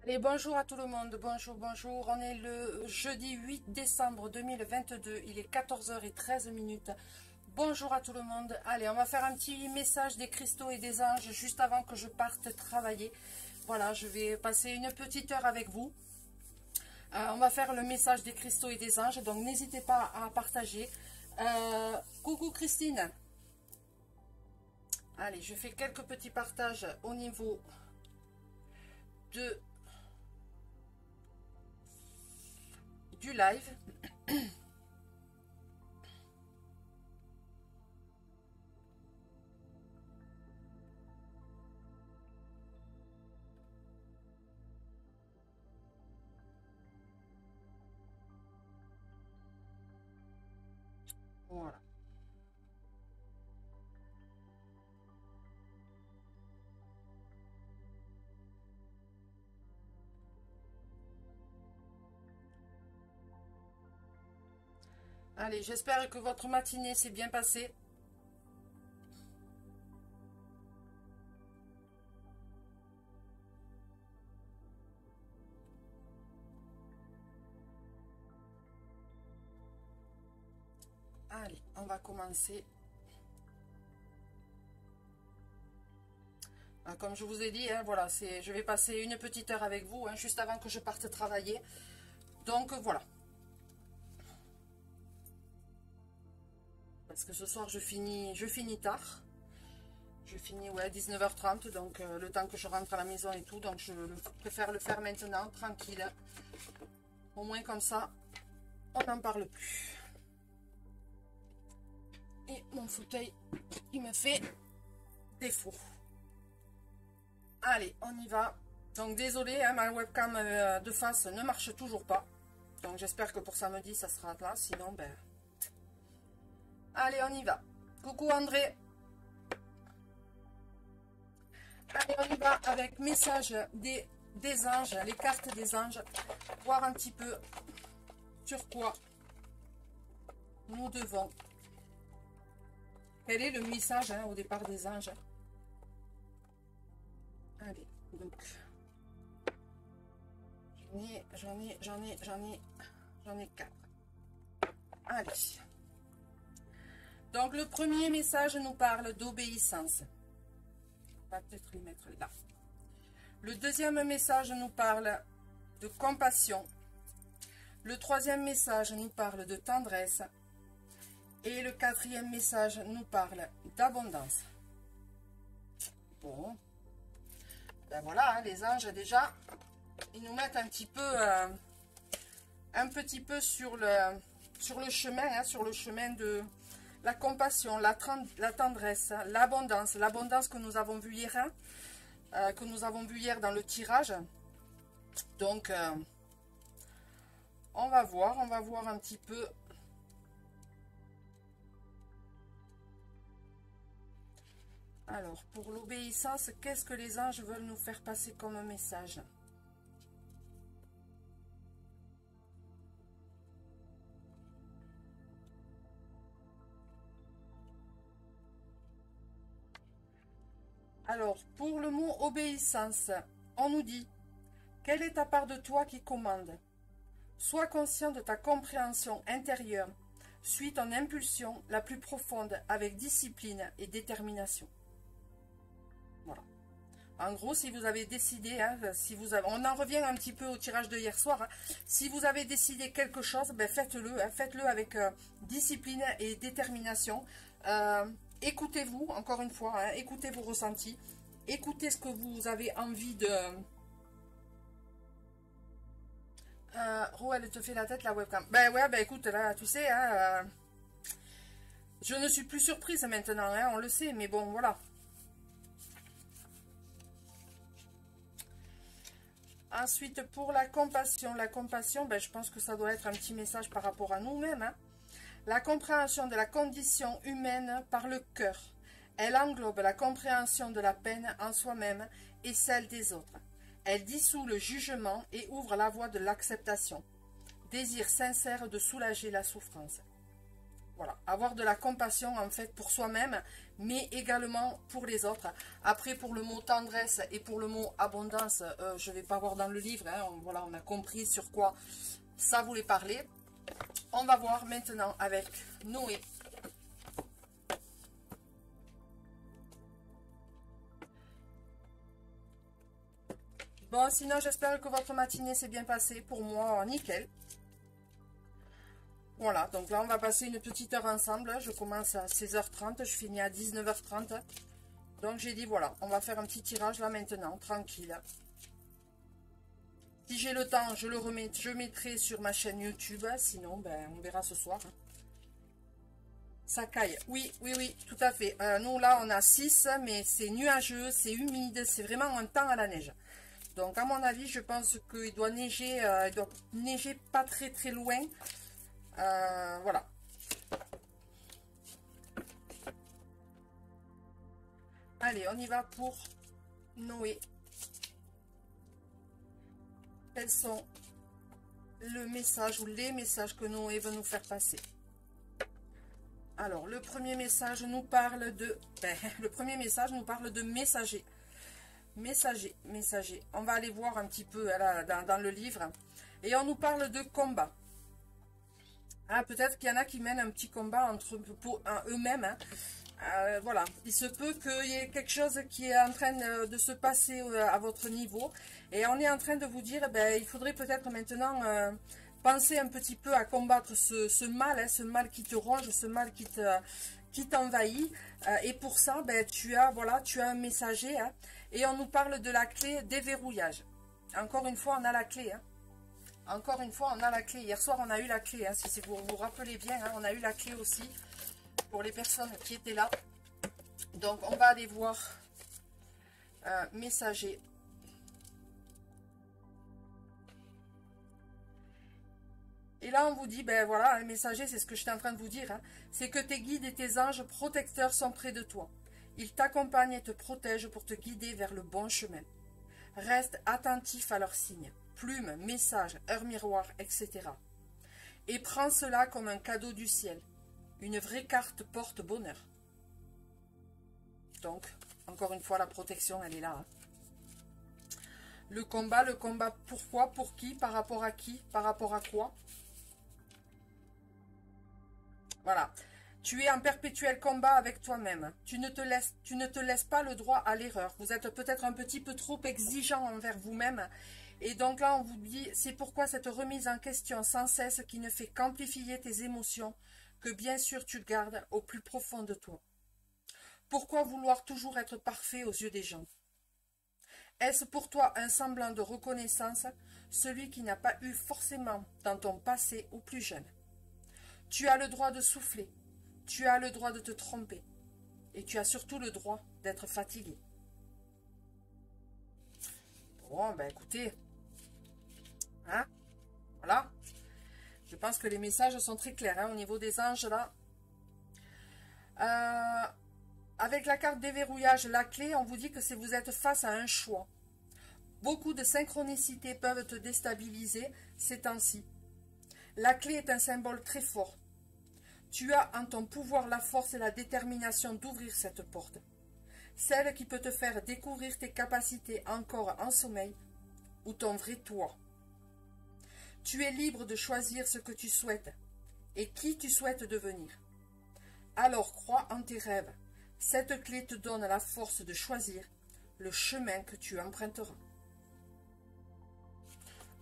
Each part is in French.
Allez, bonjour à tout le monde, bonjour, bonjour. On est le jeudi 8 décembre 2022, il est 14h13 minutes. Bonjour à tout le monde. Allez, on va faire un petit message des cristaux et des anges juste avant que je parte travailler. Voilà, je vais passer une petite heure avec vous. On va faire le message des cristaux et des anges, donc n'hésitez pas à partager. Coucou Christine. Allez, je fais quelques petits partages au niveau du live. Voilà. Allez, j'espère que votre matinée s'est bien passée. Allez, on va commencer. Comme je vous ai dit, hein, voilà, je vais passer une petite heure avec vous, hein, juste avant que je parte travailler. Donc voilà. Parce que ce soir, je finis tard. Je finis, ouais, 19h30, donc le temps que je rentre à la maison et tout. Donc je préfère le faire maintenant, tranquille. Au moins comme ça, on n'en parle plus. Et mon fauteuil, il me fait défaut. Allez, on y va. Donc désolé, hein, ma webcam de face ne marche toujours pas. Donc j'espère que pour samedi, ça sera là. Sinon, ben... Allez, on y va. Coucou André. Allez, on y va avec message des anges, les cartes des anges. Voir un petit peu sur quoi nous devons. Quel est le message, hein, au départ des anges? Allez, donc... J'en ai 4. Allez. Donc, le premier message nous parle d'obéissance. On va peut-être les mettre là. Le deuxième message nous parle de compassion. Le troisième message nous parle de tendresse. Et le quatrième message nous parle d'abondance. Bon. Ben voilà, hein, les anges, déjà, ils nous mettent un petit peu sur le chemin, hein, sur le chemin de la compassion, la tendresse, l'abondance. L'abondance que nous avons vue hier, hein, dans le tirage. Donc, on va voir un petit peu. Alors, pour l'obéissance, qu'est-ce que les anges veulent nous faire passer comme message? Alors, pour le mot obéissance, on nous dit: quelle est ta part de toi qui commande? Sois conscient de ta compréhension intérieure. Suis ton impulsion la plus profonde avec discipline et détermination. Voilà. En gros, si vous avez décidé, hein, on en revient un petit peu au tirage de hier soir, hein, si vous avez décidé quelque chose, ben faites-le, hein, faites-le avec discipline et détermination. Écoutez-vous, encore une fois, hein, écoutez vos ressentis, écoutez ce que vous avez envie de... Ro, elle te fait la tête, la webcam. Ben ouais, ben écoute, là, tu sais, hein, je ne suis plus surprise maintenant, hein, on le sait, mais bon, voilà. Ensuite, pour la compassion, ben, je pense que ça doit être un petit message par rapport à nous-mêmes. Hein. La compréhension de la condition humaine par le cœur. Elle englobe la compréhension de la peine en soi-même et celle des autres. Elle dissout le jugement et ouvre la voie de l'acceptation. Désir sincère de soulager la souffrance. Voilà, avoir de la compassion en fait pour soi-même, mais également pour les autres. Après, pour le mot tendresse et pour le mot abondance, je ne vais pas voir dans le livre, hein, voilà, on a compris sur quoi ça voulait parler. On va voir maintenant avec Noé. Bon, sinon j'espère que votre matinée s'est bien passée. Pour moi, nickel. Voilà, donc là on va passer une petite heure ensemble. Je commence à 16h30, je finis à 19h30. Donc j'ai dit voilà, on va faire un petit tirage là maintenant, tranquille. Si j'ai le temps, je le remets, je mettrai sur ma chaîne YouTube. Sinon, ben, on verra ce soir. Ça caille. Oui, oui, oui, tout à fait. Nous là on a 6, mais c'est nuageux, c'est humide, c'est vraiment un temps à la neige. Donc à mon avis, je pense qu'il doit neiger pas très très loin. Voilà. Allez, on y va pour Noé. Quels sont le message ou les messages que Noé veut nous faire passer? Alors, le premier message nous parle de... le premier message nous parle de messager. Messager, messager. On va aller voir un petit peu là, dans le livre. Et on nous parle de combat. Ah, peut-être qu'il y en a qui mènent un petit combat entre eux-mêmes. Hein. Voilà, il se peut qu'il y ait quelque chose qui est en train de se passer à votre niveau. Et on est en train de vous dire, ben, il faudrait peut-être maintenant penser un petit peu à combattre ce mal, hein, ce mal qui te ronge, ce mal qui t'envahit. Et pour ça, ben, tu as un messager. Hein, et on nous parle de la clé déverrouillage. Encore une fois, on a la clé. Hein. Encore une fois, on a la clé. Hier soir, on a eu la clé. Hein, si vous vous rappelez bien, hein, on a eu la clé aussi pour les personnes qui étaient là. Donc, on va aller voir messager. Et là, on vous dit, ben voilà, un messager, c'est ce que j'étais en train de vous dire. Hein, c'est que tes guides et tes anges protecteurs sont près de toi. Ils t'accompagnent et te protègent pour te guider vers le bon chemin. Reste attentif à leurs signes. Plumes, messages, heures miroirs, etc. Et prends cela comme un cadeau du ciel. Une vraie carte porte-bonheur. Donc, encore une fois, la protection, elle est là. Hein. Le combat, pourquoi, pour qui, par rapport à qui, par rapport à quoi? Voilà. Tu es en perpétuel combat avec toi-même. Tu ne te laisses pas le droit à l'erreur. Vous êtes peut-être un petit peu trop exigeant envers vous-même. Et donc là, on vous dit, c'est pourquoi cette remise en question sans cesse qui ne fait qu'amplifier tes émotions, que bien sûr tu gardes au plus profond de toi. Pourquoi vouloir toujours être parfait aux yeux des gens? Est-ce pour toi un semblant de reconnaissance, celui qui n'a pas eu forcément dans ton passé ou plus jeune? Tu as le droit de souffler, tu as le droit de te tromper, et tu as surtout le droit d'être fatigué. Bon, ben écoutez, hein, voilà. Je pense que les messages sont très clairs hein, au niveau des anges là. Avec la carte déverrouillage, la clé, on vous dit que vous êtes face à un choix. Beaucoup de synchronicités peuvent te déstabiliser ces temps-ci. La clé est un symbole très fort. Tu as en ton pouvoir la force et la détermination d'ouvrir cette porte. Celle qui peut te faire découvrir tes capacités encore en sommeil ou ton vrai toi. Tu es libre de choisir ce que tu souhaites et qui tu souhaites devenir. Alors crois en tes rêves. Cette clé te donne la force de choisir le chemin que tu emprunteras.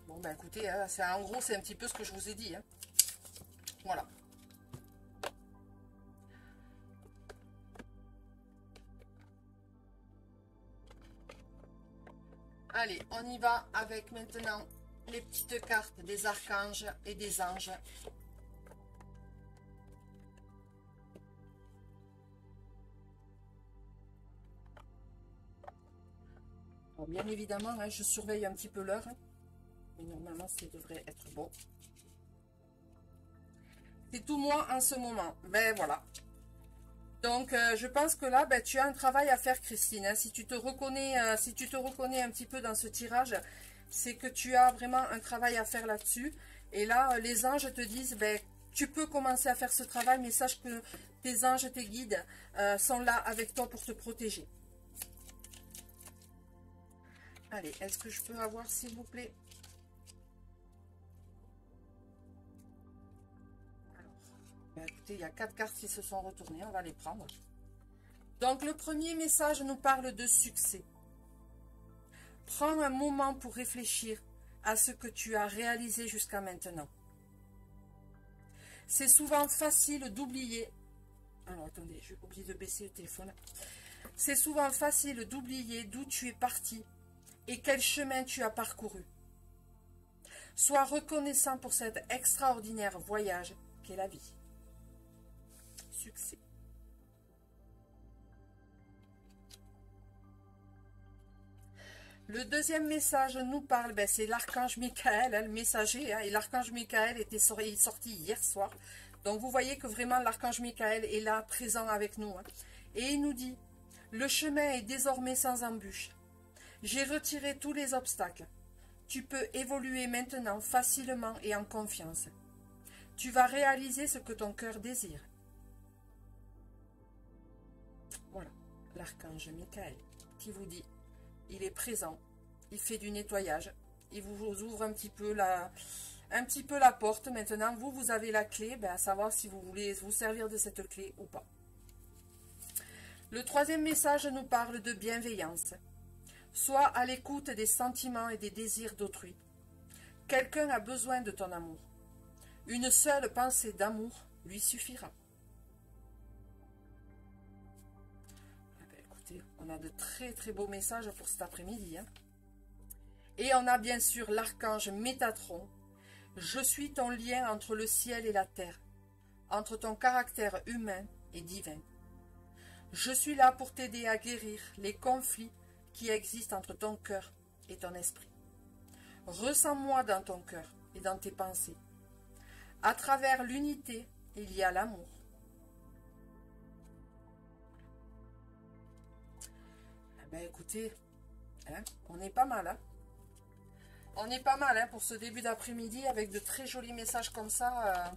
Bon ben écoutez, hein, en gros c'est un petit peu ce que je vous ai dit. Hein. Voilà. Allez, on y va avec maintenant les petites cartes des archanges et des anges. Bon, bien évidemment, hein, je surveille un petit peu l'heure. Hein, mais normalement, ça devrait être bon. C'est tout moi en ce moment. Ben voilà. Donc, je pense que là, ben, tu as un travail à faire, Christine. Hein. Si tu te reconnais un petit peu dans ce tirage, c'est que tu as vraiment un travail à faire là-dessus. Et là, les anges te disent, ben, Tu peux commencer à faire ce travail, mais sache que tes anges, tes guides sont là avec toi pour te protéger. Allez, est-ce que je peux avoir, s'il vous plaît? Alors, ben écoutez, il y a 4 cartes qui se sont retournées, on va les prendre. Donc, le premier message nous parle de succès. Prends un moment pour réfléchir à ce que tu as réalisé jusqu'à maintenant. C'est souvent facile d'oublier. Alors, attendez, j'ai oublié de baisser le téléphone. C'est souvent facile d'oublier d'où tu es parti et quel chemin tu as parcouru. Sois reconnaissant pour cet extraordinaire voyage qu'est la vie. Succès. Le deuxième message nous parle, ben c'est l'archange Michael, hein, le messager, hein, et l'archange Michael est sorti hier soir. Donc vous voyez que vraiment l'archange Michael est là, présent avec nous. Hein. Et il nous dit, le chemin est désormais sans embûche. J'ai retiré tous les obstacles. Tu peux évoluer maintenant facilement et en confiance. Tu vas réaliser ce que ton cœur désire. Voilà, l'archange Michael qui vous dit, il est présent, il fait du nettoyage, il vous ouvre un petit peu la porte. Maintenant, vous avez la clé, ben, à savoir si vous voulez vous servir de cette clé ou pas. Le troisième message nous parle de bienveillance. Sois à l'écoute des sentiments et des désirs d'autrui. Quelqu'un a besoin de ton amour. Une seule pensée d'amour lui suffira. On a de très très beaux messages pour cet après-midi. Hein. Et on a bien sûr l'archange Métatron. Je suis ton lien entre le ciel et la terre, entre ton caractère humain et divin. Je suis là pour t'aider à guérir les conflits qui existent entre ton cœur et ton esprit. Ressens-moi dans ton cœur et dans tes pensées. À travers l'unité, il y a l'amour. Ben écoutez, hein, on est pas mal. Hein. On est pas mal hein, pour ce début d'après-midi avec de très jolis messages comme ça.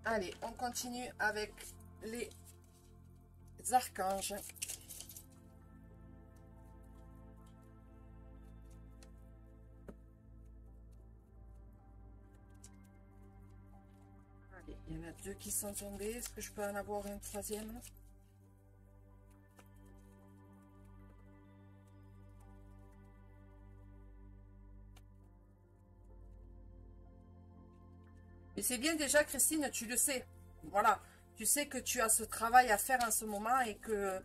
Allez, on continue avec les archanges. Allez, il y en a 2 qui sont tombés. Est-ce que je peux en avoir un troisième ? Et c'est bien déjà, Christine, tu le sais. Voilà, tu sais que tu as ce travail à faire en ce moment et que,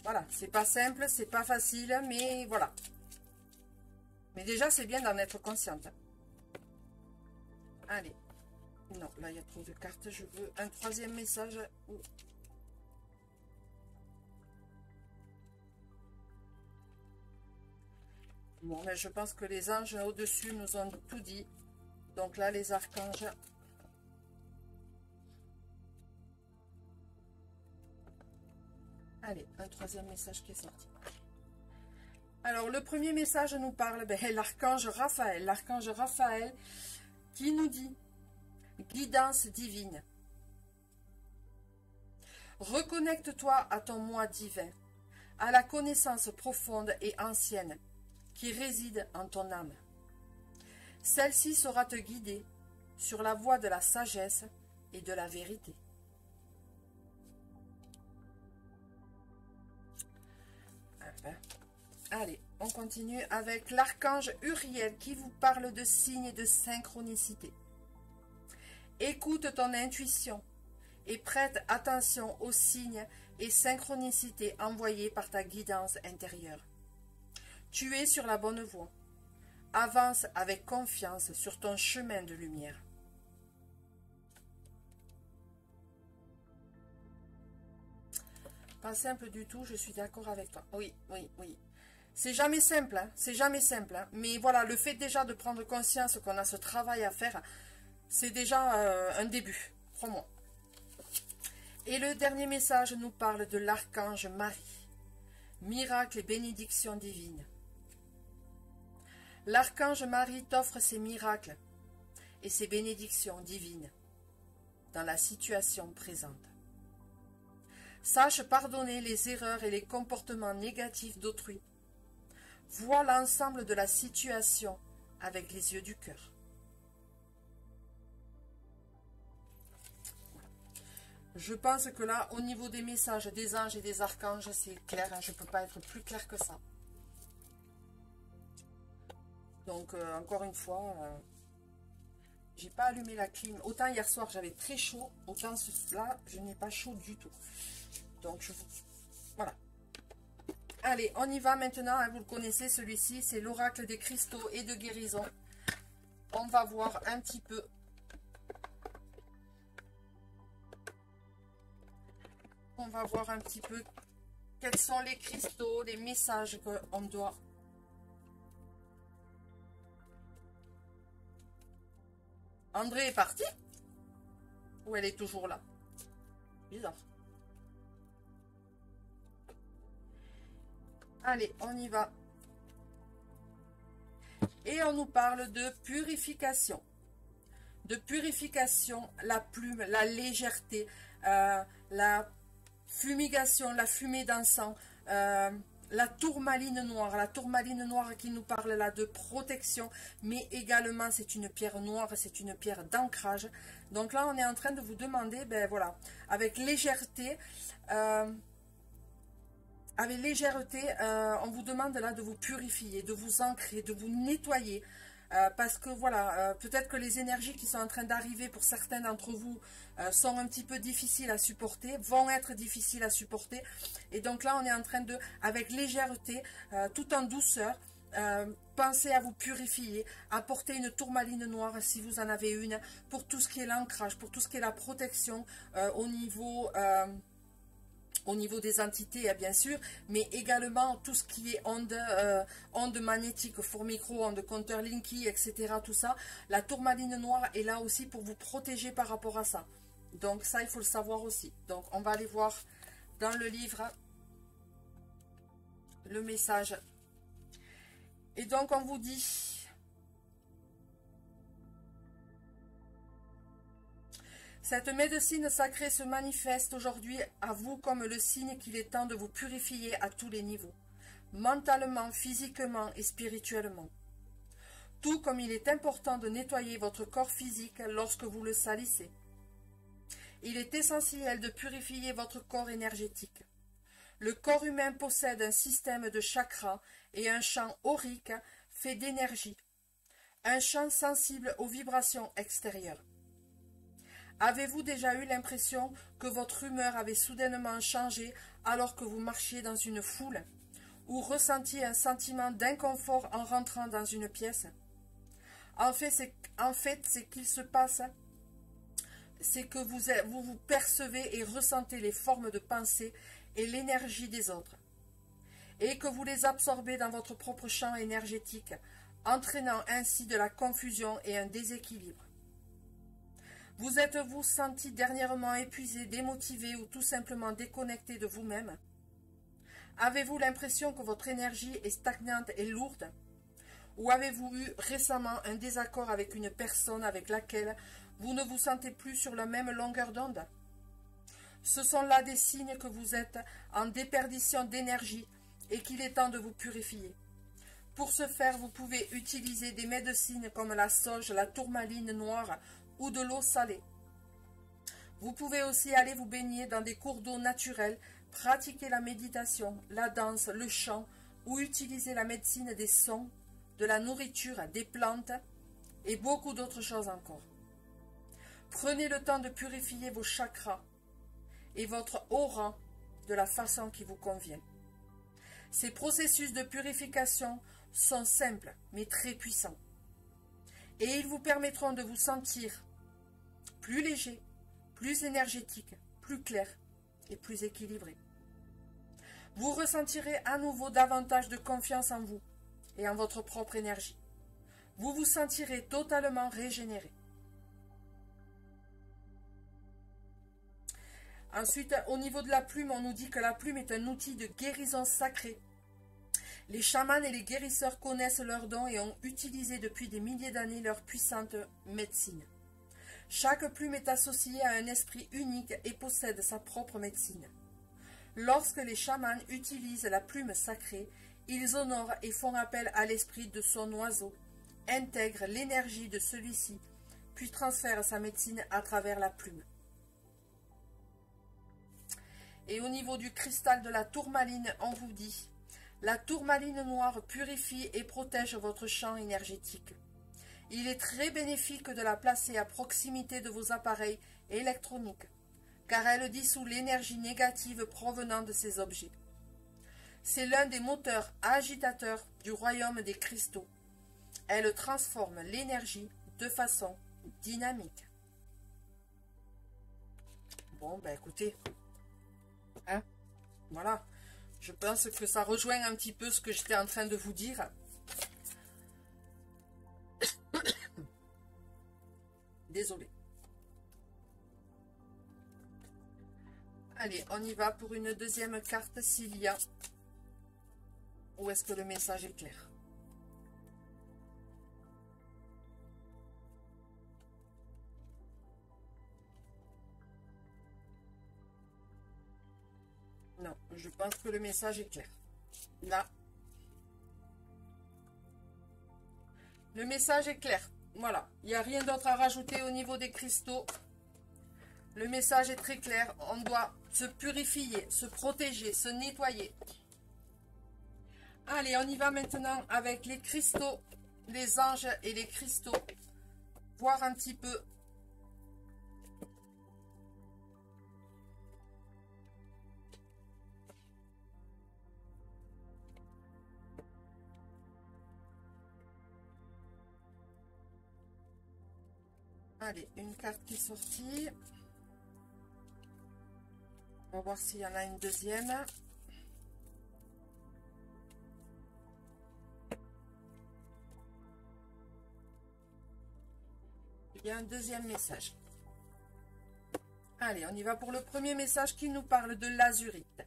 voilà, c'est pas simple, c'est pas facile, mais voilà. Mais déjà, c'est bien d'en être consciente. Allez. Non, là, il y a trop de cartes. Je veux un troisième message. Bon, mais je pense que les anges au-dessus nous ont tout dit. Donc là, les archanges. Allez, un troisième message qui est sorti. Alors, le premier message nous parle de l'archange Raphaël. L'archange Raphaël qui nous dit guidance divine. Reconnecte-toi à ton moi divin, à la connaissance profonde et ancienne qui réside en ton âme. Celle-ci saura te guider sur la voie de la sagesse et de la vérité. Allez, on continue avec l'archange Uriel qui vous parle de signes et de synchronicité. Écoute ton intuition et prête attention aux signes et synchronicités envoyés par ta guidance intérieure. Tu es sur la bonne voie. Avance avec confiance sur ton chemin de lumière. Pas simple du tout, je suis d'accord avec toi. Oui, oui, oui. C'est jamais simple, hein, c'est jamais simple. Hein, mais voilà, le fait déjà de prendre conscience qu'on a ce travail à faire, c'est déjà un début, crois-moi. Et le dernier message nous parle de l'archange Marie. Miracle et bénédiction divine. L'archange Marie t'offre ses miracles et ses bénédictions divines dans la situation présente. Sache pardonner les erreurs et les comportements négatifs d'autrui. Vois l'ensemble de la situation avec les yeux du cœur. Je pense que là, au niveau des messages des anges et des archanges, c'est clair. Hein, je ne peux pas être plus clair que ça. Donc, encore une fois, j'ai pas allumé la clim. Autant hier soir, j'avais très chaud. Autant là, je n'ai pas chaud du tout. Donc, je vous... Voilà. Allez, on y va maintenant. Hein, vous le connaissez, celui-ci, c'est l'oracle des cristaux et de guérison. On va voir un petit peu... On va voir un petit peu quels sont les cristaux, les messages qu'on doit... André est parti? Ou elle est toujours là? Bizarre. Allez, on y va. Et on nous parle de purification. De purification, la plume, la légèreté, la fumigation, la fumée d'encens, la tourmaline noire qui nous parle là de protection, mais également c'est une pierre noire, c'est une pierre d'ancrage. Donc là on est en train de vous demander, ben voilà, avec légèreté, on vous demande là de vous purifier, de vous ancrer, de vous nettoyer. Parce que voilà, peut-être que les énergies qui sont en train d'arriver pour certains d'entre vous sont un petit peu difficiles à supporter, vont être difficiles à supporter. Et donc là, on est en train de, avec légèreté, tout en douceur, pensez à vous purifier, apporter une tourmaline noire si vous en avez une, pour tout ce qui est l'ancrage, pour tout ce qui est la protection au niveau des entités, bien sûr, mais également tout ce qui est ondes magnétiques, four micro, ondes compteur Linky, etc. Tout ça, la tourmaline noire est là aussi pour vous protéger par rapport à ça. Donc ça, il faut le savoir aussi. Donc on va aller voir dans le livre le message. Et donc on vous dit... Cette médecine sacrée se manifeste aujourd'hui à vous comme le signe qu'il est temps de vous purifier à tous les niveaux, mentalement, physiquement et spirituellement. Tout comme il est important de nettoyer votre corps physique lorsque vous le salissez. Il est essentiel de purifier votre corps énergétique. Le corps humain possède un système de chakras et un champ aurique fait d'énergie, un champ sensible aux vibrations extérieures. Avez-vous déjà eu l'impression que votre humeur avait soudainement changé alors que vous marchiez dans une foule ou ressentiez un sentiment d'inconfort en rentrant dans une pièce? En fait, ce qu'il se passe, c'est que vous percevez et ressentez les formes de pensée et l'énergie des autres, et que vous les absorbez dans votre propre champ énergétique, entraînant ainsi de la confusion et un déséquilibre. Vous êtes-vous senti dernièrement épuisé, démotivé ou tout simplement déconnecté de vous-même? Avez-vous l'impression que votre énergie est stagnante et lourde? Ou avez-vous eu récemment un désaccord avec une personne avec laquelle vous ne vous sentez plus sur la même longueur d'onde? Ce sont là des signes que vous êtes en déperdition d'énergie et qu'il est temps de vous purifier. Pour ce faire, vous pouvez utiliser des médecines comme la sauge, la tourmaline noire ou de l'eau salée. Vous pouvez aussi aller vous baigner dans des cours d'eau naturels, pratiquer la méditation, la danse, le chant ou utiliser la médecine des sons, de la nourriture, des plantes et beaucoup d'autres choses encore. Prenez le temps de purifier vos chakras et votre aura de la façon qui vous convient. Ces processus de purification sont simples mais très puissants. Et ils vous permettront de vous sentir plus léger, plus énergétique, plus clair et plus équilibré. Vous ressentirez à nouveau davantage de confiance en vous et en votre propre énergie. Vous vous sentirez totalement régénéré. Ensuite, au niveau de la plume, on nous dit que la plume est un outil de guérison sacrée Les chamans et les guérisseurs connaissent leurs dons et ont utilisé depuis des milliers d'années leur puissante médecine. Chaque plume est associée à un esprit unique et possède sa propre médecine. Lorsque les chamans utilisent la plume sacrée, ils honorent et font appel à l'esprit de son oiseau, intègrent l'énergie de celui-ci, puis transfèrent sa médecine à travers la plume. Et au niveau du cristal de la tourmaline, on vous dit: la tourmaline noire purifie et protège votre champ énergétique. Il est très bénéfique de la placer à proximité de vos appareils électroniques, car elle dissout l'énergie négative provenant de ces objets. C'est l'un des moteurs agitateurs du royaume des cristaux. Elle transforme l'énergie de façon dynamique. Bon, ben écoutez, hein, voilà. Je pense que ça rejoint un petit peu ce que j'étais en train de vous dire. Désolée. Allez, on y va pour une deuxième carte s'il y a. Où est-ce que le message est clair? Non, je pense que le message est clair. Là. Le message est clair. Voilà. Il n'y a rien d'autre à rajouter au niveau des cristaux. Le message est très clair. On doit se purifier, se protéger, se nettoyer. Allez, on y va maintenant avec les cristaux, les anges et les cristaux. Voir un petit peu. Allez, une carte qui est sortie. On va voir s'il y en a une deuxième. Il y a un deuxième message. Allez, on y va pour le premier message qui nous parle de l'azurite.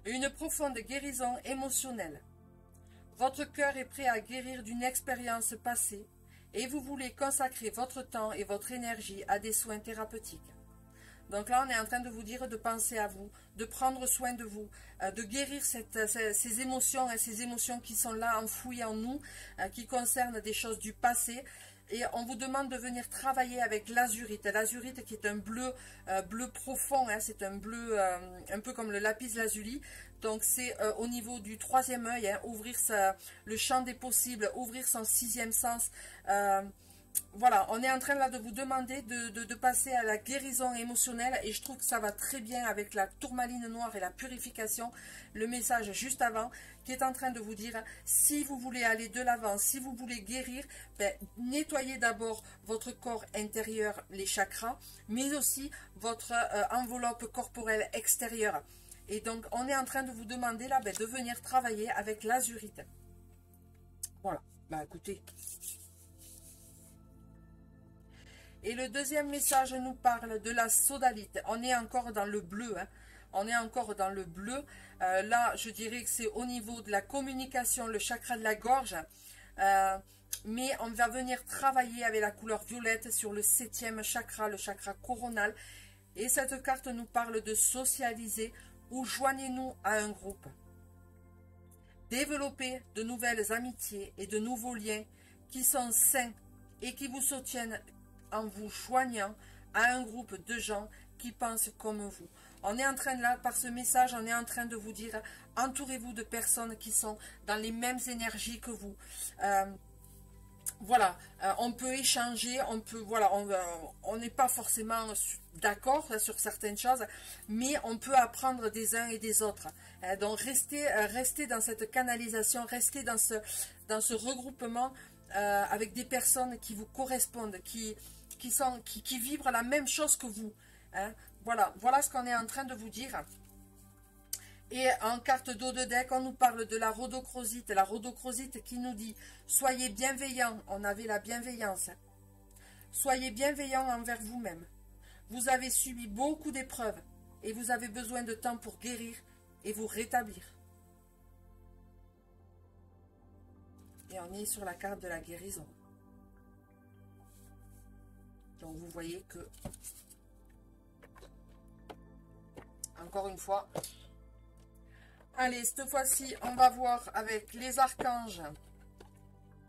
Une profonde guérison émotionnelle. Votre cœur est prêt à guérir d'une expérience passée et vous voulez consacrer votre temps et votre énergie à des soins thérapeutiques. Donc là, on est en train de vous dire de penser à vous, de prendre soin de vous, de guérir ces émotions, ces émotions qui sont là enfouies en nous, qui concernent des choses du passé. Et on vous demande de venir travailler avec l'azurite. L'azurite qui est un bleu, bleu profond, hein, c'est un bleu un peu comme le lapis lazuli. Donc c'est au niveau du troisième œil, hein, ouvrir le champ des possibles, ouvrir son sixième sens. Voilà, on est en train là de vous demander de passer à la guérison émotionnelle et je trouve que ça va très bien avec la tourmaline noire et la purification. Le message juste avant qui est en train de vous dire, si vous voulez aller de l'avant, si vous voulez guérir, ben, nettoyez d'abord votre corps intérieur, les chakras, mais aussi votre enveloppe corporelle extérieure. Et donc, on est en train de vous demander là ben, de venir travailler avec l'azurite. Voilà, bah écoutez. Et le deuxième message nous parle de la sodalite. On est encore dans le bleu, hein. On est encore dans le bleu. Là, je dirais que c'est au niveau de la communication, le chakra de la gorge. Mais on va venir travailler avec la couleur violette sur le septième chakra, le chakra coronal. Et cette carte nous parle de socialiser ou joignez-nous à un groupe. Développez de nouvelles amitiés et de nouveaux liens qui sont sains et qui vous soutiennent en vous joignant à un groupe de gens qui pensent comme vous. On est en train là, par ce message, on est en train de vous dire, entourez-vous de personnes qui sont dans les mêmes énergies que vous. Voilà, on peut échanger, on peut, voilà, on n'est pas forcément d'accord sur certaines choses, mais on peut apprendre des uns et des autres. Donc restez dans cette canalisation, restez dans ce regroupement avec des personnes qui vous correspondent, qui vibrent la même chose que vous. Hein. Voilà ce qu'on est en train de vous dire. Et en carte d'eau de deck, on nous parle de la rhodochrosite qui nous dit « Soyez bienveillants », on avait la bienveillance. Soyez bienveillants envers vous-même. Vous avez subi beaucoup d'épreuves et vous avez besoin de temps pour guérir et vous rétablir. Et on est sur la carte de la guérison. Donc vous voyez que, encore une fois, allez, cette fois-ci, on va voir avec les archanges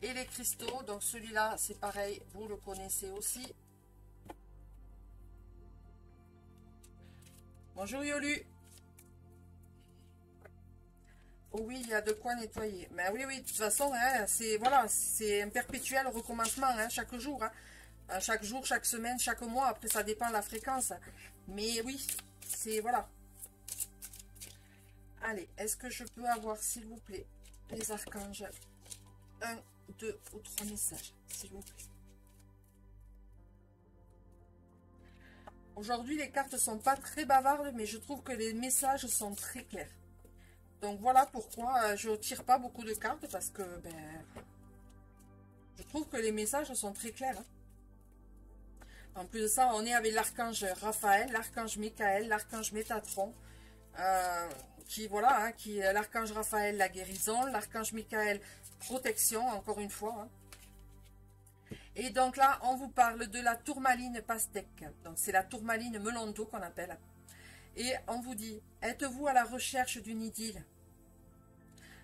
et les cristaux. Donc celui-là, c'est pareil, vous le connaissez aussi. Bonjour Yolu. Oh oui, il y a de quoi nettoyer. Mais oui, oui, de toute façon, hein, c'est voilà, c'est un perpétuel recommencement, hein, chaque jour. Chaque jour, chaque semaine, chaque mois. Après, ça dépend de la fréquence. Mais oui, c'est voilà. Allez, est-ce que je peux avoir, s'il vous plaît, les archanges, 1, 2 ou 3 messages, s'il vous plaît. Aujourd'hui, les cartes ne sont pas très bavardes, mais je trouve que les messages sont très clairs. Donc voilà pourquoi je ne tire pas beaucoup de cartes, parce que je trouve que les messages sont très clairs. En plus de ça, on est avec l'archange Raphaël, l'archange Michael, l'archange Métatron, qui voilà, qui est l'archange Raphaël, la guérison, l'archange Michael, protection, encore une fois. Et donc là, on vous parle de la tourmaline pastèque. Donc c'est la tourmaline melon d'eau qu'on appelle. Et on vous dit, êtes-vous à la recherche d'une idylle?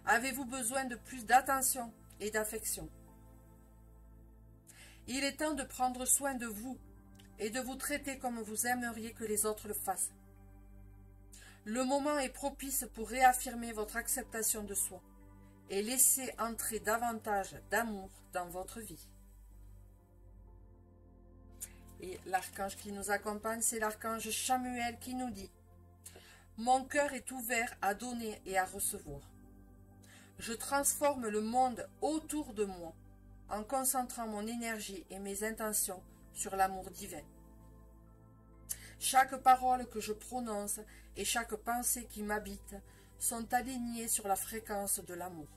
Avez-vous besoin de plus d'attention et d'affection? Il est temps de prendre soin de vous et de vous traiter comme vous aimeriez que les autres le fassent. Le moment est propice pour réaffirmer votre acceptation de soi et laisser entrer davantage d'amour dans votre vie. Et l'archange qui nous accompagne, c'est l'archange Chamuel qui nous dit « Mon cœur est ouvert à donner et à recevoir. Je transforme le monde autour de moi en concentrant mon énergie et mes intentions sur l'amour divin. Chaque parole que je prononce et chaque pensée qui m'habite sont alignées sur la fréquence de l'amour. »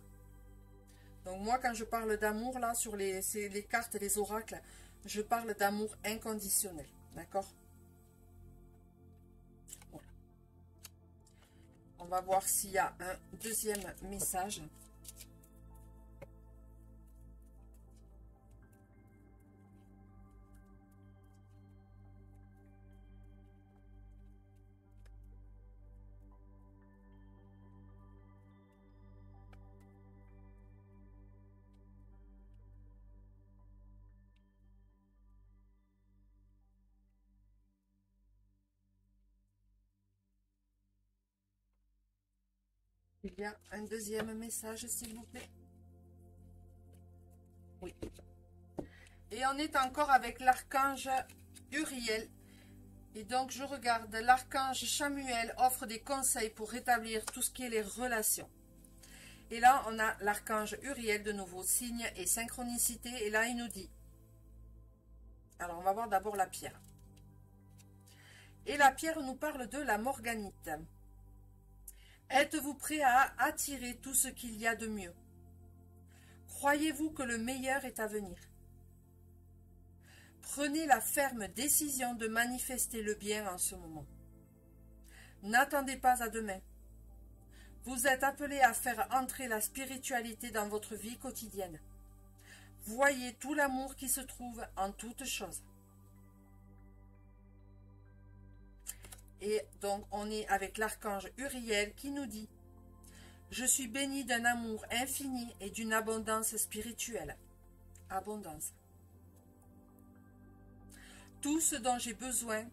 Donc moi, quand je parle d'amour, là, sur les cartes des oracles, je parle d'amour inconditionnel. D'accord? Voilà. On va voir s'il y a un deuxième message. Il y a un deuxième message, s'il vous plaît. Oui. Et on est encore avec l'archange Uriel. Et donc, je regarde, l'archange Chamuel offre des conseils pour rétablir tout ce qui est les relations. Et là, on a l'archange Uriel, de nouveau, signe et synchronicité. Et là, il nous dit, alors on va voir d'abord la pierre. Et la pierre nous parle de la morganite. Êtes-vous prêt à attirer tout ce qu'il y a de mieux? Croyez-vous que le meilleur est à venir? Prenez la ferme décision de manifester le bien en ce moment. N'attendez pas à demain. Vous êtes appelé à faire entrer la spiritualité dans votre vie quotidienne. Voyez tout l'amour qui se trouve en toutes choses. Et donc, on est avec l'archange Uriel qui nous dit « Je suis béni d'un amour infini et d'une abondance spirituelle. » Abondance. Tout ce dont j'ai besoin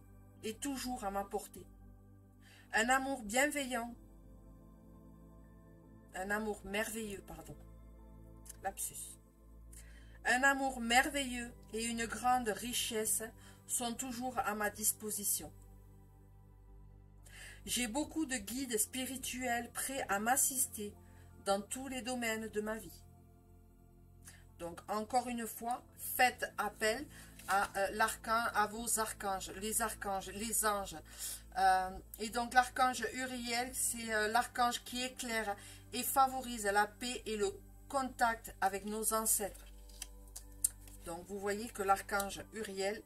est toujours à ma portée. Un amour bienveillant, un amour merveilleux, pardon. Lapsus. Un amour merveilleux et une grande richesse sont toujours à ma disposition. J'ai beaucoup de guides spirituels prêts à m'assister dans tous les domaines de ma vie. Donc, encore une fois, faites appel à à vos archanges, les anges. Et donc, l'archange Uriel, c'est l'archange qui éclaire et favorise la paix et le contact avec nos ancêtres. Donc, vous voyez que l'archange Uriel.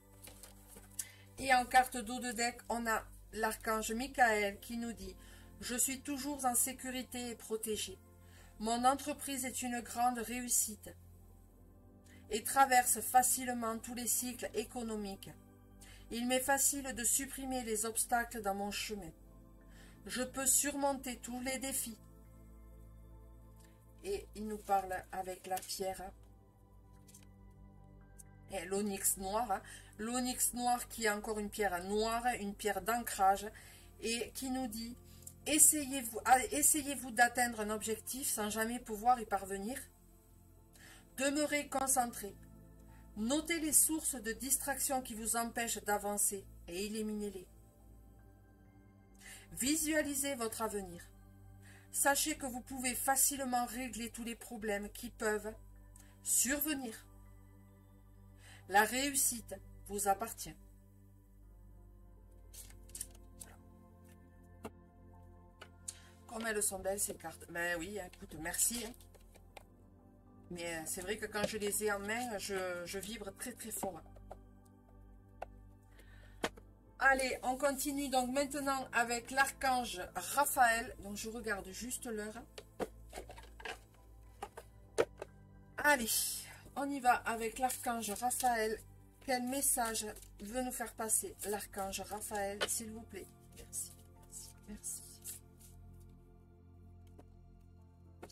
Et en carte d'eau de deck, on a l'archange Michael qui nous dit « Je suis toujours en sécurité et protégé. Mon entreprise est une grande réussite et traverse facilement tous les cycles économiques. Il m'est facile de supprimer les obstacles dans mon chemin. Je peux surmonter tous les défis. Et il nous parle avec la pierre et l'onyx noir. L'onyx noir qui est encore une pierre noire, une pierre d'ancrage, et qui nous dit, essayez-vous d'atteindre un objectif sans jamais pouvoir y parvenir. Demeurez concentré. Notez les sources de distraction qui vous empêchent d'avancer et éliminez-les. Visualisez votre avenir. Sachez que vous pouvez facilement régler tous les problèmes qui peuvent survenir. La réussite vous appartient. Voilà. Comme elles sont belles ces cartes. Ben oui, écoute, merci. Mais c'est vrai que quand je les ai en main, je vibre très très fort. Allez, on continue donc maintenant avec l'archange Raphaël. Donc je regarde juste l'heure. Allez, on y va avec l'archange Raphaël. Quel message veut nous faire passer l'archange Raphaël, s'il vous plaît? Merci, merci, merci.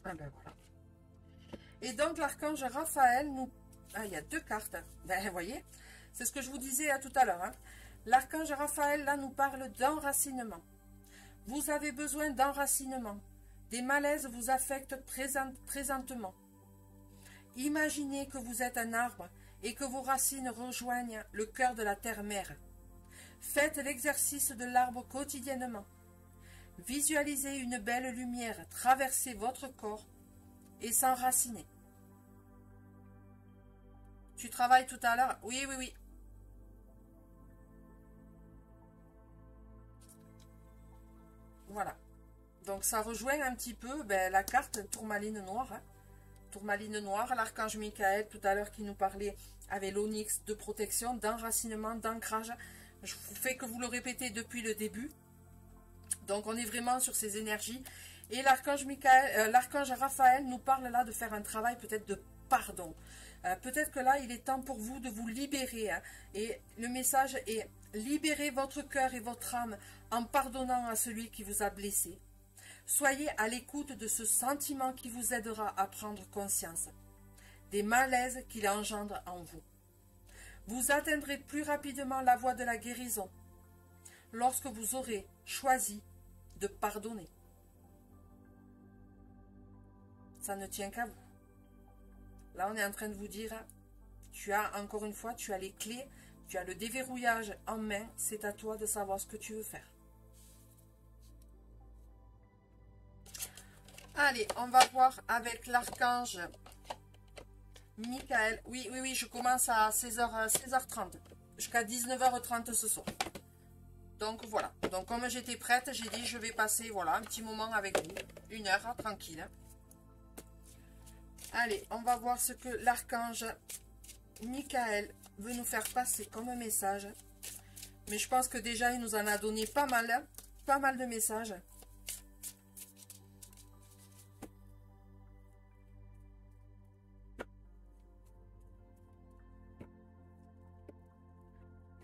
Ah ben voilà. Et donc l'archange Raphaël nous... Ah, il y a deux cartes. Ben, vous voyez, c'est ce que je vous disais tout à l'heure. Hein. L'archange Raphaël, là, nous parle d'enracinement. Vous avez besoin d'enracinement. Des malaises vous affectent présentement. Imaginez que vous êtes un arbre et que vos racines rejoignent le cœur de la terre-mère. Faites l'exercice de l'arbre quotidiennement. Visualisez une belle lumière traverser votre corps et s'enraciner. Tu travailles tout à l'heure? Oui, oui, oui. Voilà. Donc ça rejoint un petit peu la carte tourmaline noire. Hein. Tourmaline noire, l'archange Michael tout à l'heure qui nous parlait avec l'onyx de protection, d'enracinement, d'ancrage. Je vous fais que vous le répétez depuis le début. Donc on est vraiment sur ces énergies. Et l'archange Raphaël nous parle là de faire un travail peut-être de pardon. Peut-être que là il est temps pour vous de vous libérer. Hein. Et le message est: libérez votre cœur et votre âme en pardonnant à celui qui vous a blessé. Soyez à l'écoute de ce sentiment qui vous aidera à prendre conscience des malaises qu'il engendre en vous. Vous atteindrez plus rapidement la voie de la guérison lorsque vous aurez choisi de pardonner. Ça ne tient qu'à vous. Là, on est en train de vous dire, tu as, encore une fois, tu as les clés, tu as le déverrouillage en main, c'est à toi de savoir ce que tu veux faire. Allez, on va voir avec l'archange Michael. Oui, oui, oui, je commence à 16h30 jusqu'à 19h30 ce soir. Donc voilà. Donc comme j'étais prête, j'ai dit je vais passer voilà, un petit moment avec vous. 1 heure, tranquille. Allez, on va voir ce que l'archange Michael veut nous faire passer comme message. Mais je pense que déjà il nous en a donné pas mal de messages.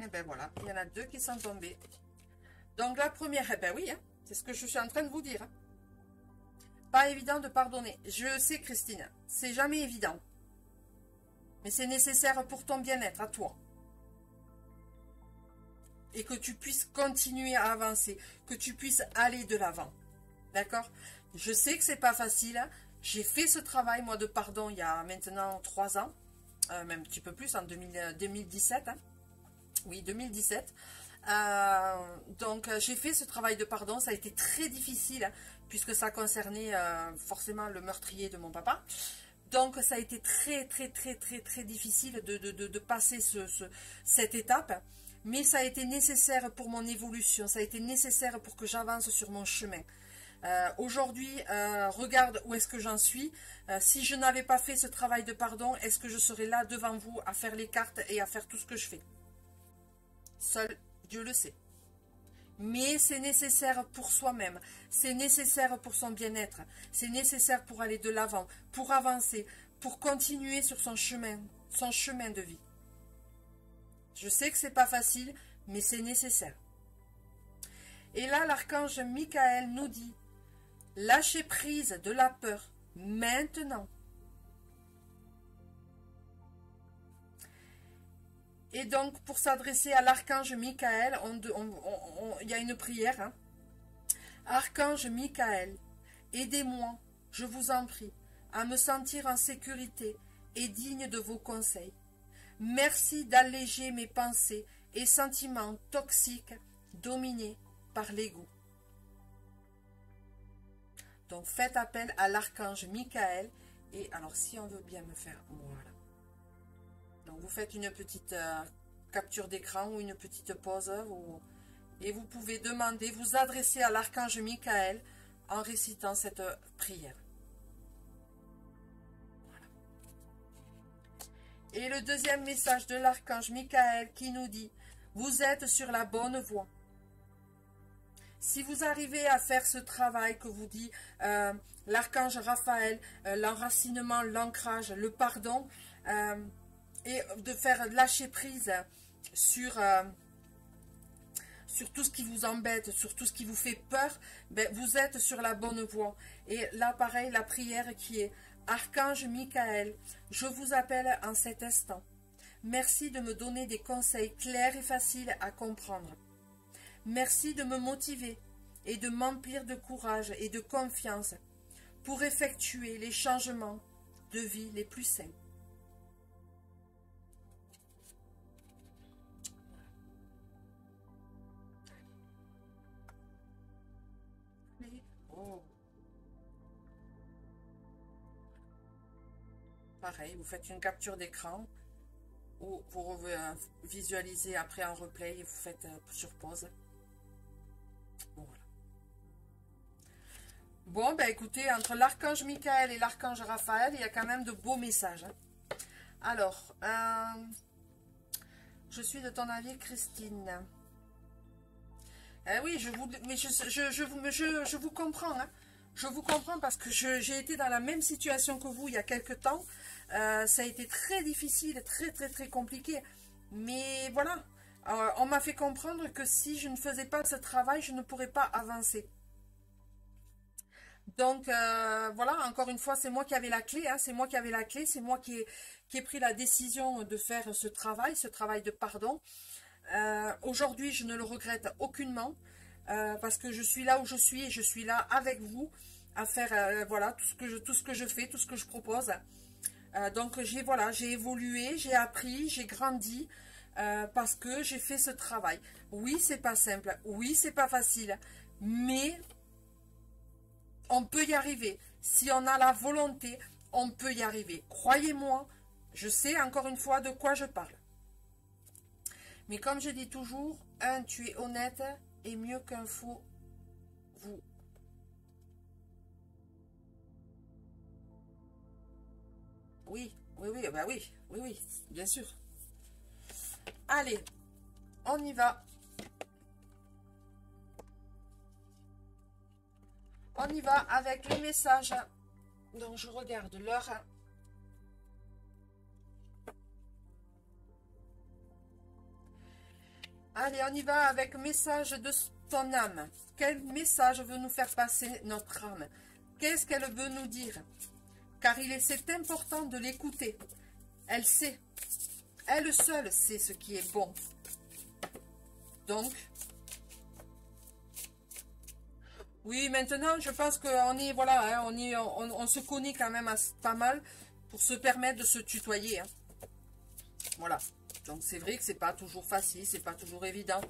Et ben voilà, il y en a deux qui sont tombés. Donc la première, eh ben oui, hein, c'est ce que je suis en train de vous dire. Hein. Pas évident de pardonner. Je sais, Christine, c'est jamais évident. Mais c'est nécessaire pour ton bien-être, à toi. Et que tu puisses continuer à avancer, que tu puisses aller de l'avant. D'accord? Je sais que c'est pas facile. Hein. J'ai fait ce travail, moi, de pardon il y a maintenant 3 ans. Même un petit peu plus, en 2017. Hein. Oui, 2017. Donc, j'ai fait ce travail de pardon. Ça a été très difficile, hein, puisque ça concernait forcément le meurtrier de mon papa. Donc, ça a été très difficile de passer cette étape. Mais ça a été nécessaire pour mon évolution. Ça a été nécessaire pour que j'avance sur mon chemin. Aujourd'hui, regarde où est-ce que j'en suis. Si je n'avais pas fait ce travail de pardon, est-ce que je serais là devant vous à faire les cartes et à faire tout ce que je fais? Seul Dieu le sait. Mais c'est nécessaire pour soi-même, c'est nécessaire pour son bien-être, c'est nécessaire pour aller de l'avant, pour avancer, pour continuer sur son chemin de vie. Je sais que c'est pas facile, mais c'est nécessaire. Et là, l'archange Michael nous dit, lâchez prise de la peur, maintenant. Et donc, pour s'adresser à l'archange Michael, il y a une prière. Hein. Archange Michael, aidez-moi, je vous en prie, à me sentir en sécurité et digne de vos conseils. Merci d'alléger mes pensées et sentiments toxiques dominés par l'ego. Donc, faites appel à l'archange Michael. Et alors, si on veut bien me faire... Voilà. Donc, vous faites une petite capture d'écran ou une petite pause. Et vous pouvez demander, vous adresser à l'archange Michael en récitant cette prière. Voilà. Et le deuxième message de l'archange Michael qui nous dit, vous êtes sur la bonne voie. Si vous arrivez à faire ce travail que vous dit l'archange Raphaël, l'enracinement, l'ancrage, le pardon, et de faire lâcher prise sur tout ce qui vous embête, sur tout ce qui vous fait peur, ben, vous êtes sur la bonne voie. Et là, pareil, la prière qui est Archange Michael, je vous appelle en cet instant. Merci de me donner des conseils clairs et faciles à comprendre. Merci de me motiver et de m'emplir de courage et de confiance pour effectuer les changements de vie les plus sains. Oh. Pareil, vous faites une capture d'écran ou vous visualisez après en replay et vous faites sur pause. Bon, voilà. Bon, ben écoutez, entre l'archange Michael et l'archange Raphaël, il y a quand même de beaux messages. Hein. Alors, je suis de ton avis, Christine. Eh oui, je vous comprends. Hein. Je vous comprends parce que j'ai été dans la même situation que vous il y a quelque temps. Ça a été très difficile, très compliqué. Mais voilà, on m'a fait comprendre que si je ne faisais pas ce travail, je ne pourrais pas avancer. Donc voilà, encore une fois, c'est moi qui avais la clé. Hein, c'est moi qui avais la clé. C'est moi qui ai pris la décision de faire ce travail de pardon. Aujourd'hui, je ne le regrette aucunement parce que je suis là où je suis et je suis là avec vous à faire voilà tout ce que je fais, tout ce que je propose. Donc j'ai évolué, j'ai appris, j'ai grandi parce que j'ai fait ce travail. Oui, c'est pas simple, oui, c'est pas facile, mais on peut y arriver. Si on a la volonté, on peut y arriver. Croyez-moi, je sais encore une fois de quoi je parle. Mais comme je dis toujours, tu es honnête et mieux qu'un faux vous. Oui, bah oui, bien sûr. Allez, on y va. On y va avec les messages. Donc je regarde l'heure. Allez, on y va avec message de ton âme. Quel message veut nous faire passer notre âme? Qu'est-ce qu'elle veut nous dire? Car c'est important de l'écouter. Elle sait. Elle seule sait ce qui est bon. Donc, oui, maintenant, je pense qu'on est, voilà, hein, on se connaît quand même pas mal pour se permettre de se tutoyer. Hein. Voilà. Donc c'est vrai que c'est pas toujours facile, c'est pas toujours évident.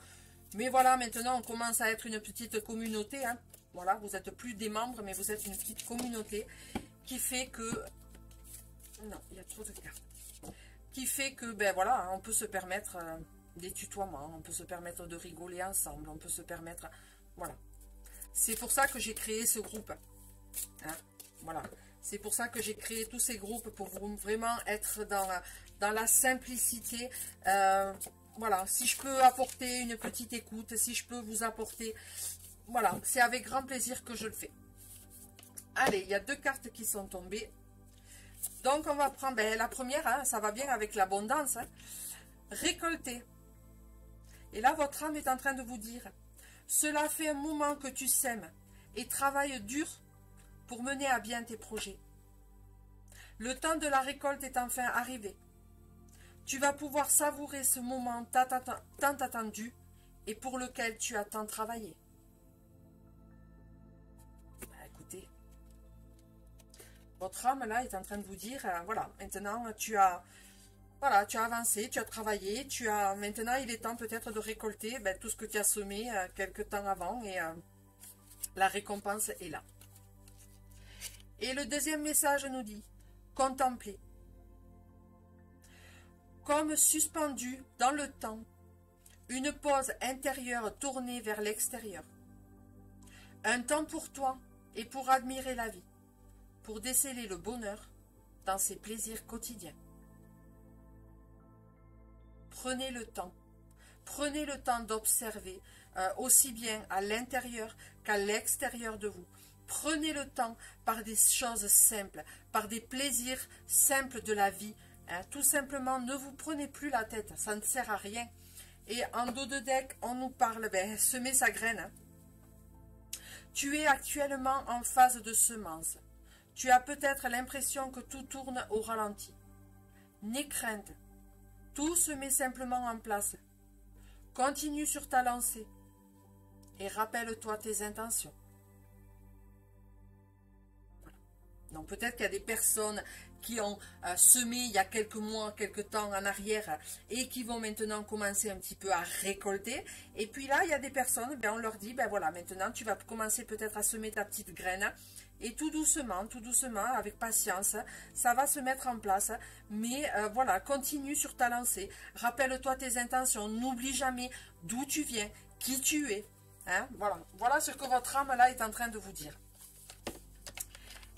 Mais voilà, maintenant on commence à être une petite communauté. Hein. Voilà, vous êtes plus des membres, mais vous êtes une petite communauté qui fait que... Non, il y a trop de cartes. Qui fait que, ben voilà, on peut se permettre des tutoiements, on peut se permettre de rigoler ensemble, on peut se permettre... Voilà. C'est pour ça que j'ai créé ce groupe. Hein. Voilà. C'est pour ça que j'ai créé tous ces groupes, pour vraiment être dans la simplicité, voilà, si je peux apporter une petite écoute, si je peux vous apporter, voilà, c'est avec grand plaisir que je le fais. Allez, il y a 2 cartes qui sont tombées. Donc, on va prendre la première, hein, ça va bien avec l'abondance. Hein. Récolter. Et là, votre âme est en train de vous dire, cela fait un moment que tu sèmes et travailles dur pour mener à bien tes projets. Le temps de la récolte est enfin arrivé. Tu vas pouvoir savourer ce moment tant attendu et pour lequel tu as tant travaillé. Écoutez, votre âme là est en train de vous dire, voilà, maintenant tu as avancé, tu as travaillé, maintenant il est temps peut-être de récolter tout ce que tu as semé quelque temps avant et la récompense est là. Et le deuxième message nous dit, contempler. Comme suspendu dans le temps, une pause intérieure tournée vers l'extérieur. Un temps pour toi et pour admirer la vie, pour déceler le bonheur dans ses plaisirs quotidiens. Prenez le temps d'observer aussi bien à l'intérieur qu'à l'extérieur de vous. Prenez le temps par des choses simples, par des plaisirs simples de la vie. Hein. Tout simplement, ne vous prenez plus la tête, ça ne sert à rien. Et en dos de deck, on nous parle, semer sa graine. Hein. Tu es actuellement en phase de semence. Tu as peut-être l'impression que tout tourne au ralenti. N'aie crainte. Tout se met simplement en place. Continue sur ta lancée et rappelle-toi tes intentions. Voilà. Donc peut-être qu'il y a des personnes qui ont semé il y a quelques mois, quelques temps en arrière et qui vont maintenant commencer un petit peu à récolter. Et puis là, il y a des personnes, on leur dit, voilà, maintenant tu vas commencer peut-être à semer ta petite graine. Et tout doucement, avec patience, ça va se mettre en place. Mais voilà, continue sur ta lancée. Rappelle-toi tes intentions. N'oublie jamais d'où tu viens, qui tu es. Hein, voilà ce que votre âme là est en train de vous dire.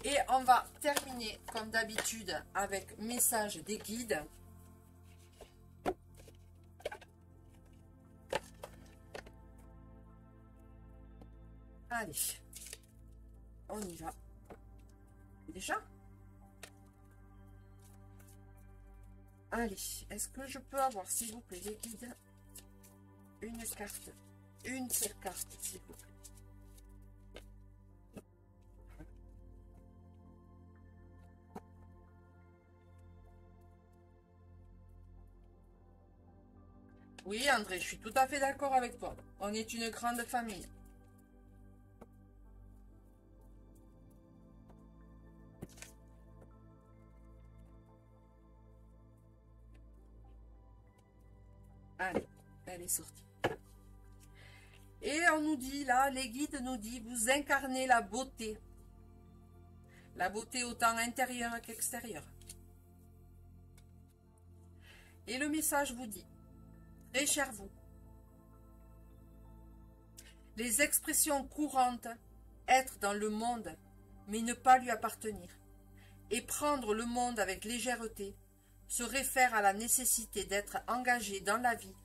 Et on va terminer comme d'habitude avec message des guides. Allez. On y va. Déjà? Allez, est-ce que je peux avoir, s'il vous plaît, les guides, une carte, une seule carte, s'il vous plaît. Oui, André, je suis tout à fait d'accord avec toi. On est une grande famille. Allez, elle est sortie. Et on nous dit là, les guides nous disent, vous incarnez la beauté. La beauté autant intérieure qu'extérieure. Et le message vous dit, très cher vous, les expressions courantes, être dans le monde, mais ne pas lui appartenir, et prendre le monde avec légèreté, se réfère à la nécessité d'être engagé dans la vie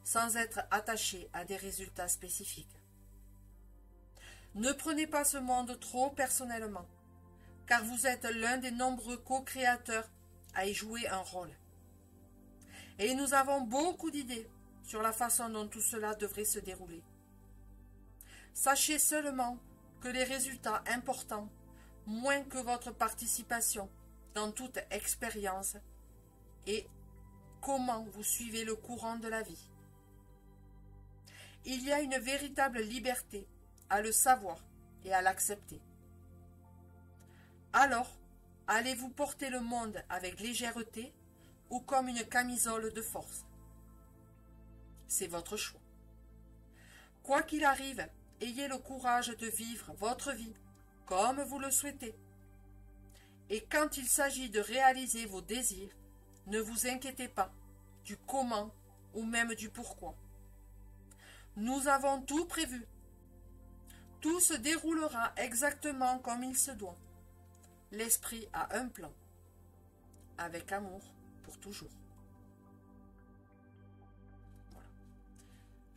sans être attaché à des résultats spécifiques. Ne prenez pas ce monde trop personnellement, car vous êtes l'un des nombreux co-créateurs à y jouer un rôle. Et nous avons beaucoup d'idées sur la façon dont tout cela devrait se dérouler. Sachez seulement que les résultats importants, moins que votre participation dans toute expérience, et comment vous suivez le courant de la vie. Il y a une véritable liberté à le savoir et à l'accepter. Alors, allez-vous porter le monde avec légèreté ou comme une camisole de force? C'est votre choix. Quoi qu'il arrive, ayez le courage de vivre votre vie comme vous le souhaitez. Et quand il s'agit de réaliser vos désirs, ne vous inquiétez pas du comment ou même du pourquoi. Nous avons tout prévu. Tout se déroulera exactement comme il se doit. L'esprit a un plan. Avec amour pour toujours.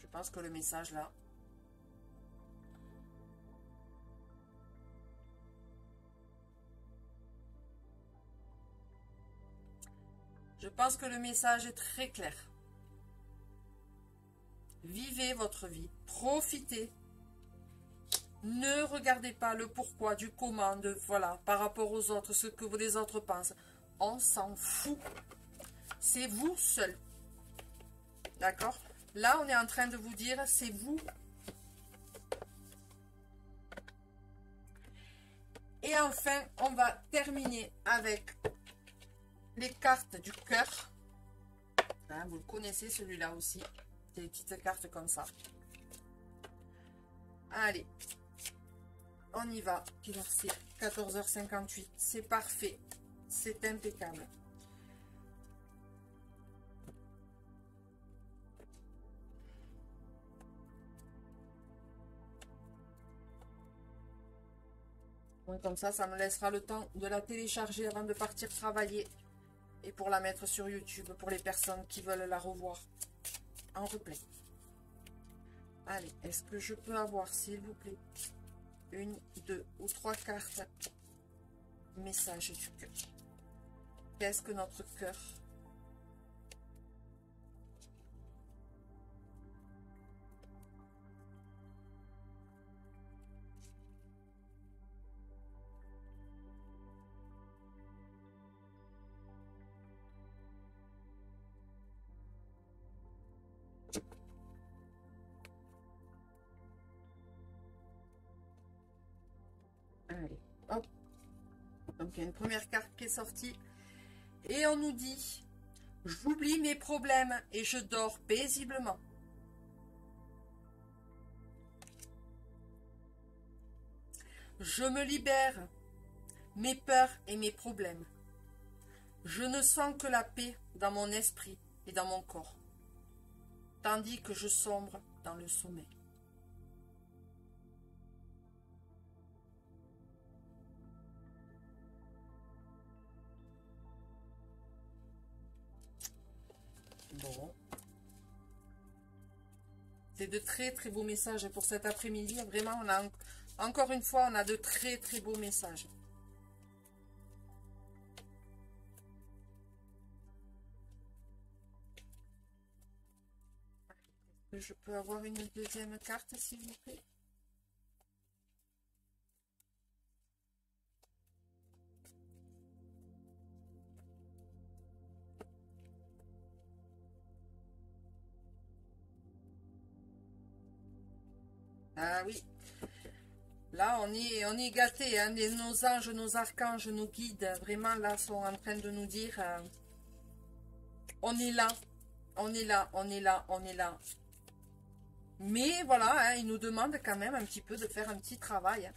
Je pense que le message là... Je pense que le message est très clair. Vivez votre vie, profitez. Ne regardez pas le pourquoi, du comment, voilà, par rapport aux autres, ce que les autres pensent. On s'en fout. C'est vous seul. D'accord? Là, on est en train de vous dire, c'est vous. Et enfin, on va terminer avec les cartes du cœur. Hein, vous le connaissez celui-là aussi. C'est des petites cartes comme ça. Allez. On y va. Puis c'est 14h58. C'est parfait. C'est impeccable. Bon, comme ça me laissera le temps de la télécharger avant de partir travailler. Et pour la mettre sur YouTube pour les personnes qui veulent la revoir en replay. Allez, est-ce que je peux avoir, s'il vous plaît, une, deux ou trois cartes message du cœur? Qu'est-ce que notre cœur allez, hop. Donc il y a une première carte qui est sortie. Et on nous dit, j'oublie mes problèmes et je dors paisiblement. Je me libère mes peurs et mes problèmes. Je ne sens que la paix dans mon esprit et dans mon corps, tandis que je sombre dans le sommeil. Bon. C'est de très très beaux messages pour cet après-midi. Vraiment, on a encore une fois, on a de très très beaux messages. Je peux avoir une deuxième carte, s'il vous plaît? Ah oui. Là, on est gâtés. Hein. Nos anges, nos archanges, nos guides, vraiment, là, sont en train de nous dire, on est là, on est là, on est là, on est là. Mais voilà, hein, ils nous demandent quand même un petit peu de faire un petit travail. Hein.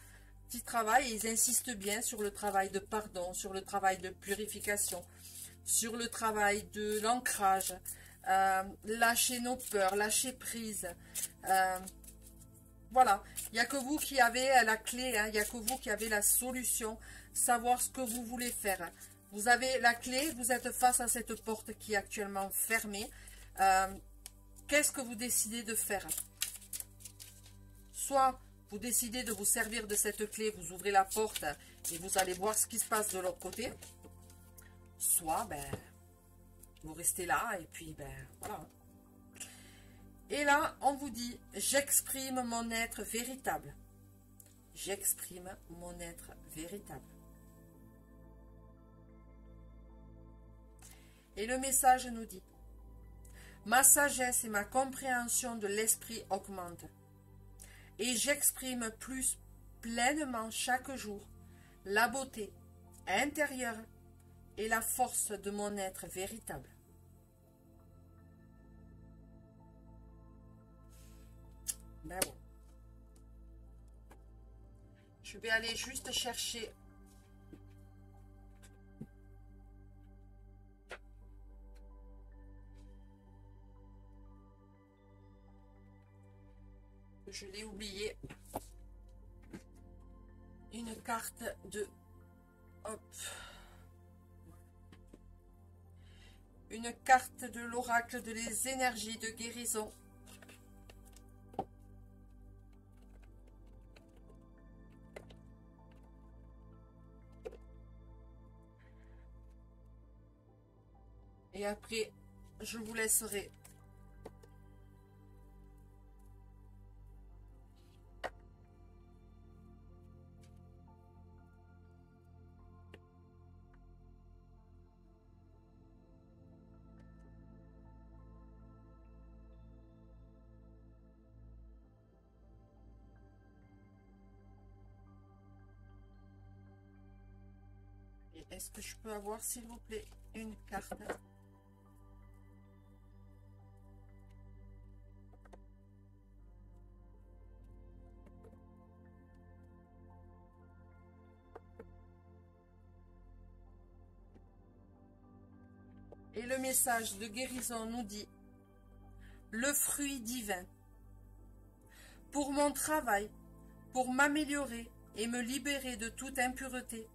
Petit travail, et ils insistent bien sur le travail de pardon, sur le travail de purification, sur le travail de l'ancrage, lâcher nos peurs, lâcher prise. Voilà, il n'y a que vous qui avez la clé, hein, il n'y a que vous qui avez la solution, savoir ce que vous voulez faire. Vous avez la clé, vous êtes face à cette porte qui est actuellement fermée. Qu'est-ce que vous décidez de faire? Soit vous décidez de vous servir de cette clé, vous ouvrez la porte et vous allez voir ce qui se passe de l'autre côté. Soit, ben, vous restez là et puis, ben, voilà. Et là, on vous dit, j'exprime mon être véritable. J'exprime mon être véritable. Et le message nous dit, ma sagesse et ma compréhension de l'esprit augmentent. Et j'exprime plus pleinement chaque jour la beauté intérieure et la force de mon être véritable. Ben bon. Je vais aller juste chercher je l'ai oublié, une carte de hop, une carte de l'oracle de les énergies de guérison Et après, je vous laisserai. Est-ce que je peux avoir, s'il vous plaît, une carte? Et le message de guérison nous dit: le fruit divin. Pour mon travail, pour m'améliorer et me libérer de toute impureté,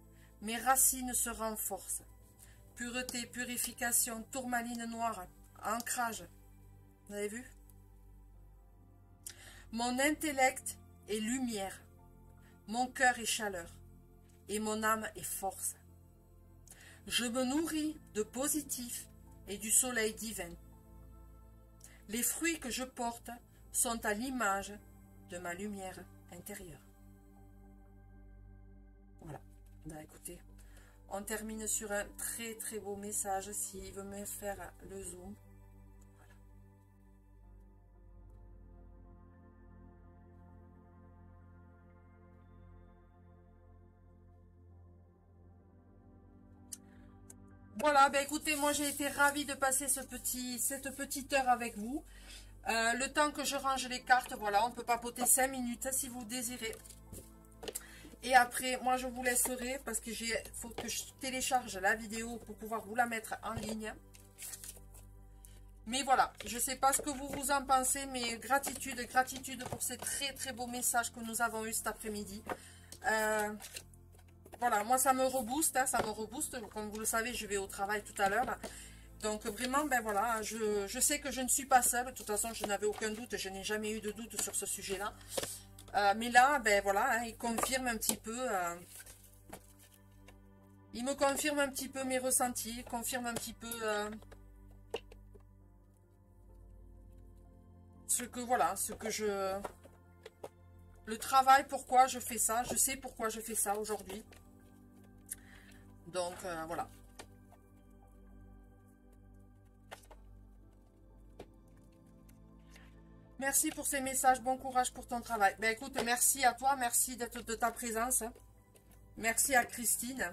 mes racines se renforcent. Pureté, purification, tourmaline noire, ancrage. Vous avez vu? Mon intellect est lumière, mon cœur est chaleur, et mon âme est force. Je me nourris de positif et du soleil divin. Les fruits que je porte sont à l'image de ma lumière intérieure. Voilà. Ben, écoutez, on termine sur un très très beau message. S'il veut me faire le zoom. Voilà, ben écoutez, moi j'ai été ravie de passer cette petite heure avec vous. Le temps que je range les cartes, voilà, on peut papoter 5 minutes si vous désirez. Et après, moi je vous laisserai parce que faut que je télécharge la vidéo pour pouvoir vous la mettre en ligne. Mais voilà, je ne sais pas ce que vous en pensez, mais gratitude pour ces très très beaux messages que nous avons eu cet après-midi. Voilà, moi ça me rebooste, ça me rebooste. Comme vous le savez, je vais au travail tout à l'heure. Donc vraiment, ben voilà, je sais que je ne suis pas seule. De toute façon, je n'avais aucun doute, je n'ai jamais eu de doute sur ce sujet-là. Mais là, ben voilà, il confirme un petit peu... il me confirme un petit peu mes ressentis, il confirme un petit peu... le travail, pourquoi je fais ça. Je sais pourquoi je fais ça aujourd'hui. Donc, voilà. Merci pour ces messages. Bon courage pour ton travail. Ben écoute, merci à toi. Merci de ta présence. Merci à Christine.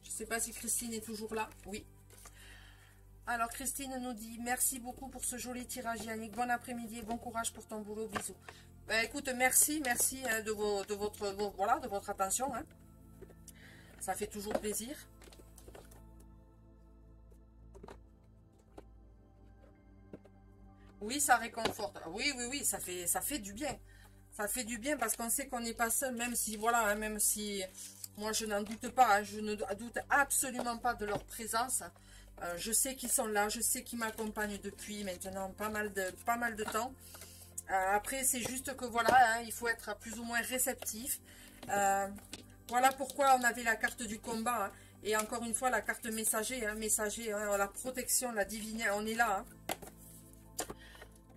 Je ne sais pas si Christine est toujours là. Oui. Alors, Christine nous dit: merci beaucoup pour ce joli tirage, Yannick. Bon après-midi et bon courage pour ton boulot. Bisous. Ben écoute, merci de votre attention. Hein. Ça fait toujours plaisir. Oui, ça réconforte. Oui, ça fait du bien. Ça fait du bien parce qu'on sait qu'on n'est pas seul, même si, voilà, hein, même si, moi je n'en doute pas, hein, je ne doute absolument pas de leur présence. Je sais qu'ils sont là, je sais qu'ils m'accompagnent depuis maintenant pas mal de temps. Après, c'est juste que, voilà, hein, il faut être plus ou moins réceptif. Voilà pourquoi on avait la carte du combat. Hein, et encore une fois, la carte messager, hein, la protection, la divinité, on est là. Hein.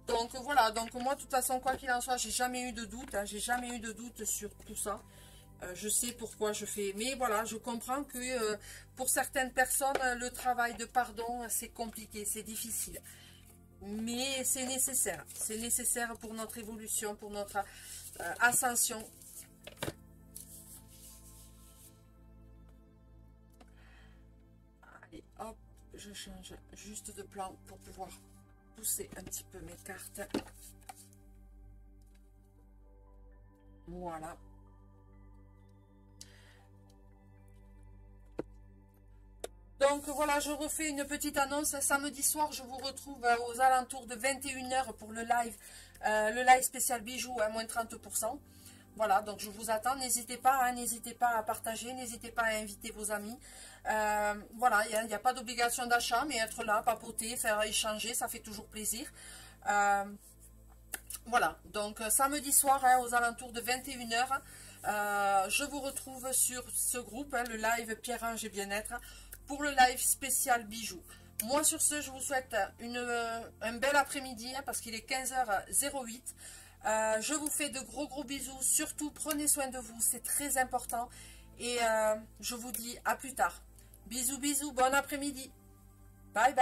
Donc voilà, donc moi de toute façon, quoi qu'il en soit, j'ai jamais eu de doute, hein, j'ai jamais eu de doute sur tout ça. Je sais pourquoi je fais, mais voilà, je comprends que pour certaines personnes, le travail de pardon, c'est compliqué, c'est difficile. Mais c'est nécessaire pour notre évolution, pour notre ascension. Allez, hop, je change juste de plan pour pouvoir pousser un petit peu mes cartes. Voilà. Donc voilà, je refais une petite annonce. Samedi soir, je vous retrouve aux alentours de 21 h pour le live spécial bijoux à moins 30%. Voilà, donc je vous attends. N'hésitez pas, hein, n'hésitez pas à partager, n'hésitez pas à inviter vos amis. Voilà, il n'y a pas d'obligation d'achat, mais être là, papoter, faire échanger, ça fait toujours plaisir. Voilà, donc samedi soir, hein, aux alentours de 21 h, je vous retrouve sur ce groupe, hein, le live Pierre-Ange et Bien-être, pour le live spécial bijoux. Moi, sur ce, je vous souhaite un bel après-midi, hein, parce qu'il est 15h08. Je vous fais de gros bisous. Surtout, prenez soin de vous, c'est très important. Et je vous dis à plus tard. Bisous, bon après-midi. Bye.